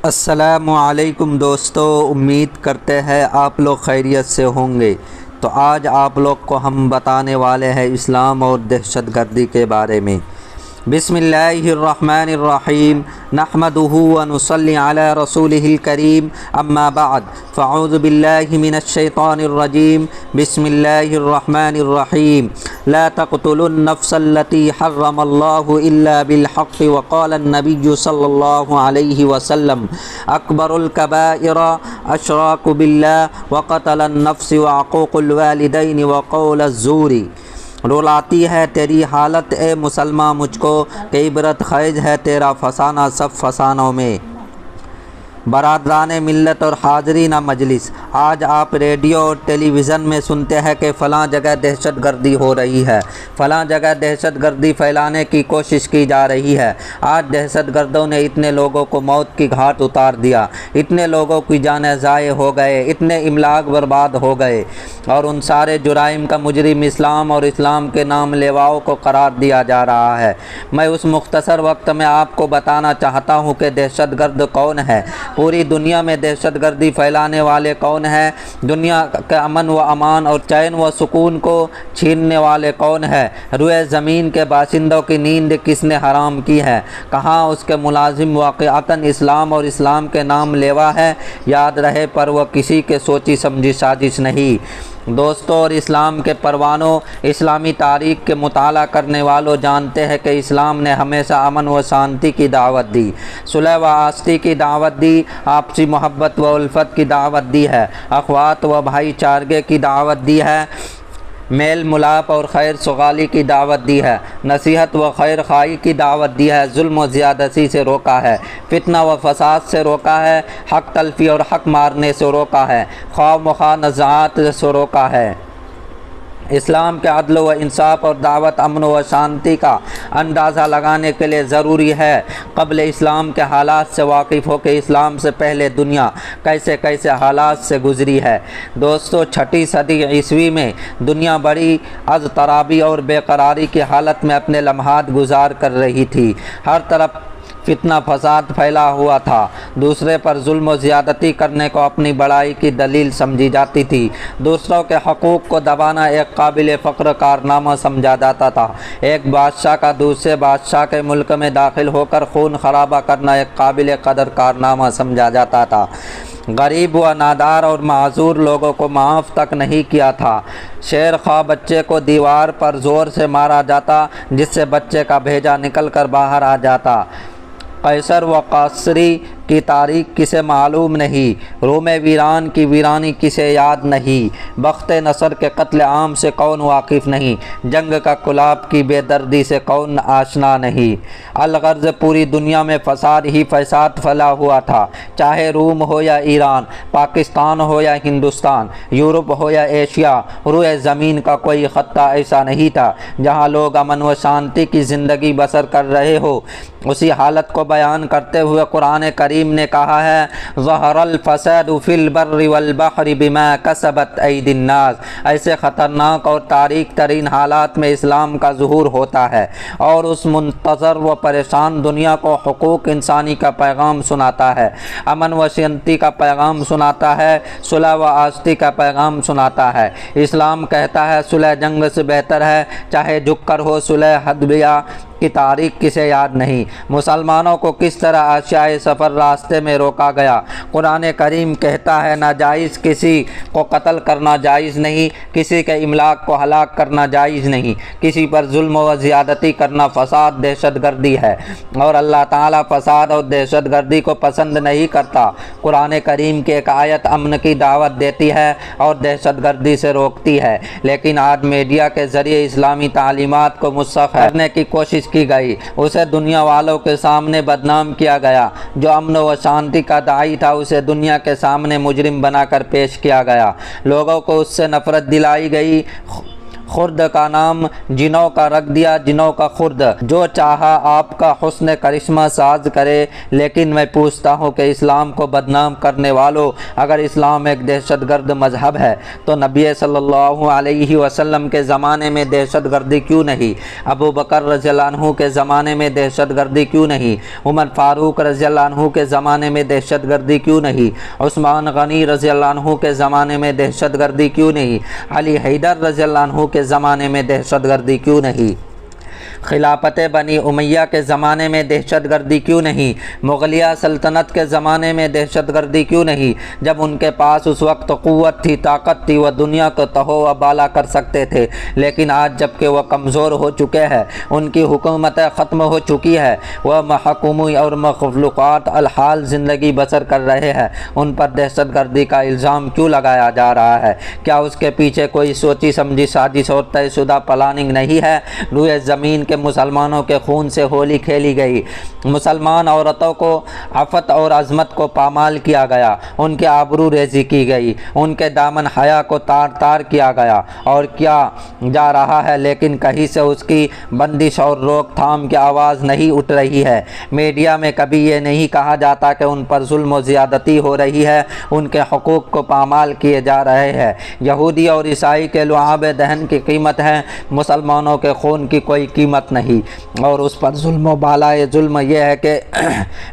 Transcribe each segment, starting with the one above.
السلام علیکم دوستو، امید کرتے ہیں آپ لوگ خیریت سے ہوں گے۔ تو آج آپ لوگ کو ہم بتانے والے ہیں اسلام اور دہشت گردی کے بارے میں۔ بسم اللہ الرحمن الرحیم، نحمدہ ونصلی علی رسولہ الکریم، اما بعد فاعوذ باللہ من الشیطان الرجیم، بسم اللہ الرحمن الرحیم۔ لا تقتلوا النفس التي حرم اللہ الا بالحق وقال النبی صلی اللہ علیہ وسلم اکبر الکبائر اشراک باللہ وقتل النفس وعقوق الوالدین وقول الزور۔ رلاتی ہے تیری حالت اے مسلمان مجھ کو کہ عبرت خیز ہے تیرا فسانہ سب فسانوں میں۔ برادران ملت اور حاضرین مجلس، آج آپ ریڈیو اور ٹیلی ویژن میں سنتے ہیں کہ فلاں جگہ دہشت گردی ہو رہی ہے، فلاں جگہ دہشت گردی پھیلانے کی کوشش کی جا رہی ہے۔ آج دہشت گردوں نے اتنے لوگوں کو موت کی گھاٹ اتار دیا، اتنے لوگوں کی جانیں ضائع ہو گئے، اتنے املاک برباد ہو گئے، اور ان سارے جرائم کا مجرم اسلام اور اسلام کے نام لیواؤں کو قرار دیا جا رہا ہے۔ میں اس مختصر وقت میں آپ کو بتانا چاہتا ہوں کہ دہشت گرد کون ہے، پوری دنیا میں دہشت گردی پھیلانے والے کون ہیں، دنیا کے امن و امان اور چین و سکون کو چھیننے والے کون ہیں، روئے زمین کے باشندوں کی نیند کس نے حرام کی ہے، کہاں اس کے ملازم واقعتاً اسلام اور اسلام کے نام لیوا ہے، یاد رہے پر وہ کسی کے سوچی سمجھی سازش نہیں۔ دوستوں اور اسلام کے پروانوں، اسلامی تاریخ کے مطالعہ کرنے والوں جانتے ہیں کہ اسلام نے ہمیشہ امن و شانتی کی دعوت دی، صلح و آشتی کی دعوت دی، آپسی محبت و الفت کی دعوت دی ہے، اخوات و بھائی چارگی کی دعوت دی ہے، میل ملاپ اور خیر سگالی کی دعوت دی ہے، نصیحت و خیر خواہی کی دعوت دی ہے، ظلم و زیادتی سے روکا ہے، فتنہ و فساد سے روکا ہے، حق تلفی اور حق مارنے سے روکا ہے، خواہ مخواہ نزاعات سے روکا ہے۔ اسلام کے عدل و انصاف اور دعوت امن و شانتی کا اندازہ لگانے کے لیے ضروری ہے قبل اسلام کے حالات سے واقف ہو کہ اسلام سے پہلے دنیا کیسے کیسے حالات سے گزری ہے۔ دوستو، 6 صدی عیسوی میں دنیا بڑی اضطرابی اور بے قراری کی حالت میں اپنے لمحات گزار کر رہی تھی۔ ہر طرف فتنہ فساد پھیلا ہوا تھا، دوسرے پر ظلم و زیادتی کرنے کو اپنی بڑائی کی دلیل سمجھی جاتی تھی، دوسروں کے حقوق کو دبانا ایک قابل فخر کارنامہ سمجھا جاتا تھا، ایک بادشاہ کا دوسرے بادشاہ کے ملک میں داخل ہو کر خون خرابہ کرنا ایک قابل قدر کارنامہ سمجھا جاتا تھا، غریب و نادار اور معذور لوگوں کو معاف تک نہیں کیا تھا، شیر خواہ بچے کو دیوار پر زور سے مارا جاتا جس سے بچے کا بھیجا نکل کر باہر آ جاتا۔ قیصر و قیصری کی تاریخ کسے معلوم نہیں، روم ویران کی ویرانی کسے یاد نہیں، بخت نصر کے قتل عام سے کون واقف نہیں، جنگ کا کلاب کی بے دردی سے کون آشنا نہیں۔ الغرض پوری دنیا میں فساد ہی فساد پھیلا ہوا تھا، چاہے روم ہو یا ایران، پاکستان ہو یا ہندوستان، یورپ ہو یا ایشیا، روئے زمین کا کوئی خطہ ایسا نہیں تھا جہاں لوگ امن و شانتی کی زندگی بسر کر رہے ہو۔ اسی حالت کو بیان کرتے ہوئے قرآن کریم نے کہا ہے، ظہر الفساد فی البر والبحر بما کسبت ایدی الناس۔ ایسے خطرناک اور تاریک ترین حالات میں اسلام کا ظہور ہوتا ہے اور اس منتظر و پریشان دنیا کو حقوق انسانی کا پیغام سناتا ہے، امن و شانتی کا پیغام سناتا ہے، صلح و آشتی کا پیغام سناتا ہے۔ اسلام کہتا ہے صلح جنگ سے بہتر ہے، چاہے جھک کر ہو صلح حدیبیہ کی تاریخ کسے یاد نہیں، مسلمانوں کو کس طرح اشیائے سفر راستے میں روکا گیا۔ قرآن کریم کہتا ہے ناجائز کسی کو قتل کرنا جائز نہیں، کسی کے املاک کو ہلاک کرنا جائز نہیں، کسی پر ظلم و زیادتی کرنا فساد دہشت گردی ہے، اور اللہ تعالیٰ فساد اور دہشت گردی کو پسند نہیں کرتا۔ قرآن کریم کی ایک آیت امن کی دعوت دیتی ہے اور دہشت گردی سے روکتی ہے، لیکن آج میڈیا کے ذریعے اسلامی تعلیمات کو مسخ کرنے کی کوشش کی گئی، اسے دنیا والوں کے سامنے بدنام کیا گیا، جو امن و شانتی کا داعی تھا اسے دنیا کے سامنے مجرم بنا کر پیش کیا گیا، لوگوں کو اس سے نفرت دلائی گئی، خرد کا نام جنوں کا رکھ دیا، جنوں کا خرد، جو چاہا آپ کا حسن کرشمہ ساز کرے، لیکن میں پوچھتا ہوں کہ اسلام کو بدنام کرنے والوں، اگر اسلام ایک دہشت گرد مذہب ہے تو نبی صلی اللہ علیہ وسلم کے زمانے میں دہشت گردی کیوں نہیں؟ ابو بکر رضی اللہ عنہ کے زمانے میں دہشت گردی کیوں نہیں؟ عمر فاروق رضی اللہ عنہ کے زمانے میں دہشت گردی کیوں نہیں؟ عثمان غنی رضی اللہ عنہ کے زمانے میں دہشت گردی کیوں نہیں؟ علی حیدر رضی اللہ عنہ کے زمانے میں دہشت گردی کیوں نہیں؟ خلافت بنی امیہ کے زمانے میں دہشت گردی کیوں نہیں؟ مغلیہ سلطنت کے زمانے میں دہشت گردی کیوں نہیں؟ جب ان کے پاس اس وقت قوت تھی، طاقت تھی، وہ دنیا کو تہو و بالا کر سکتے تھے، لیکن آج جب کہ وہ کمزور ہو چکے ہیں، ان کی حکومتیں ختم ہو چکی ہے، وہ محکومی اور مخلوقات الحال زندگی بسر کر رہے ہیں، ان پر دہشت گردی کا الزام کیوں لگایا جا رہا ہے؟ کیا اس کے پیچھے کوئی سوچی سمجھی سازش اور طے شدہ پلاننگ نہیں ہے؟ روئے زمین کے مسلمانوں کے خون سے ہولی کھیلی گئی، مسلمان عورتوں کو عفت اور عظمت کو پامال کیا گیا، ان کے آبرو ریزی کی گئی، ان کے دامن حیا کو تار تار کیا گیا اور کیا جا رہا ہے، لیکن کہیں سے اس کی بندش اور روک تھام کی آواز نہیں اٹھ رہی ہے۔ میڈیا میں کبھی یہ نہیں کہا جاتا کہ ان پر ظلم و زیادتی ہو رہی ہے، ان کے حقوق کو پامال کیے جا رہے ہیں۔ یہودی اور عیسائی کے لعاب دہن کی قیمت ہے، مسلمانوں کے خون کی کوئی قیمت نہیں، اور اس پر ظلم و بالائے ظلم یہ ہے کہ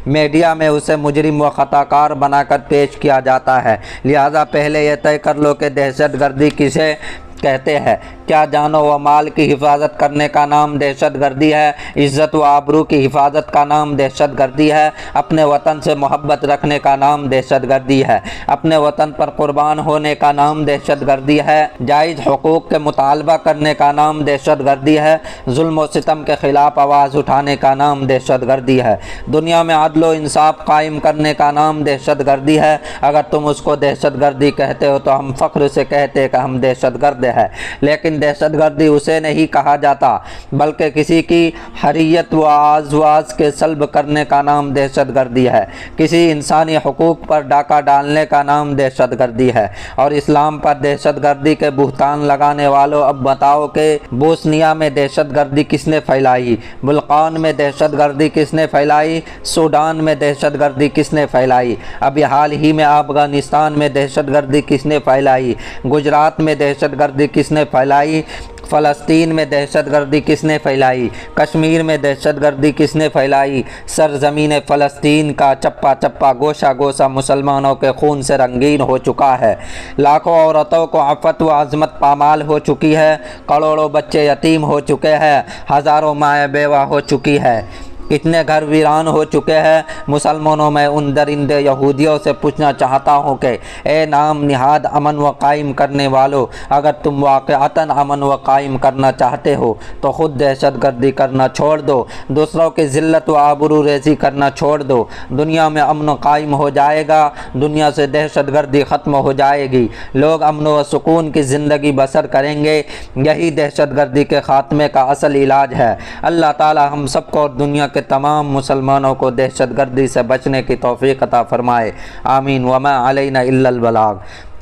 میڈیا میں اسے مجرم و خطا کار بنا کر پیش کیا جاتا ہے۔ لہذا پہلے یہ طے کر لو کہ دہشت گردی کسے کہتے ہیں۔ کیا جانو و مال کی حفاظت کرنے کا نام دہشت گردی ہے؟ عزت و آبرو کی حفاظت کا نام دہشت گردی ہے؟ اپنے وطن سے محبت رکھنے کا نام دہشت گردی ہے؟ اپنے وطن پر قربان ہونے کا نام دہشت گردی ہے؟ جائز حقوق کے مطالبہ کرنے کا نام دہشت گردی ہے؟ ظلم و ستم کے خلاف آواز اٹھانے کا نام دہشت گردی ہے؟ دنیا میں عدل و انصاف قائم کرنے کا نام دہشت گردی ہے؟ اگر تم اس کو دہشت گردی کہتے ہو تو ہم فخر سے کہتے کہ ہم دہشت گرد ہیں، لیکن دہشت گردی اسے نہیں کہا جاتا، بلکہ کسی کی حریت و اعزاز کے سلب کرنے کا نام دہشت گردی ہے، کسی انسانی حقوق پر ڈاکہ ڈالنے کا نام دہشت گردی ہے۔ اور اسلام پر دہشت گردی کے بہتان لگانے والوں، اب بتاؤ کہ بوسنیا میں دہشت گردی کس نے پھیلائی؟ بلقان میں دہشت گردی کس نے پھیلائی؟ سوڈان میں دہشت گردی کس نے پھیلائی؟ ابھی حال ہی میں افغانستان میں دہشت گردی کس نے پھیلائی؟ گجرات میں دہشت گردی کس نے پھیلائی؟ فلسطین میں دہشت گردی کس نے پھیلائی؟ کشمیر میں دہشت گردی کس نے پھیلائی؟ سرزمین فلسطین کا چپا چپا گوشہ گوشہ مسلمانوں کے خون سے رنگین ہو چکا ہے، لاکھوں عورتوں کو عفت و عظمت پامال ہو چکی ہے، کروڑوں بچے یتیم ہو چکے ہیں، ہزاروں مائیں بیوہ ہو چکی ہے، کتنے گھر ویران ہو چکے ہیں۔ مسلمانوں میں ان درندے یہودیوں سے پوچھنا چاہتا ہوں کہ اے نام نہاد امن و قائم کرنے والو، اگر تم واقعتاً امن و قائم کرنا چاہتے ہو تو خود دہشت گردی کرنا چھوڑ دو، دوسروں کی ذلت و آبرو ریزی کرنا چھوڑ دو، دنیا میں امن و قائم ہو جائے گا، دنیا سے دہشت گردی ختم ہو جائے گی، لوگ امن و سکون کی زندگی بسر کریں گے۔ یہی دہشت گردی کے خاتمے کا اصل علاج ہے۔ اللہ تعالی ہم سب کو اور دنیا کے تمام مسلمانوں کو دہشت گردی سے بچنے کی توفیق عطا فرمائے، آمین۔ وما علینا الا البلاغ۔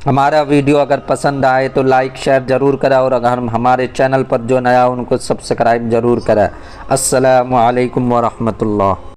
ہمارا ویڈیو اگر پسند آئے تو لائک شیئر ضرور کریں، اور اگر ہمارے چینل پر جو نیا ان کو سبسکرائب ضرور کریں۔ السلام علیکم ورحمۃ اللہ۔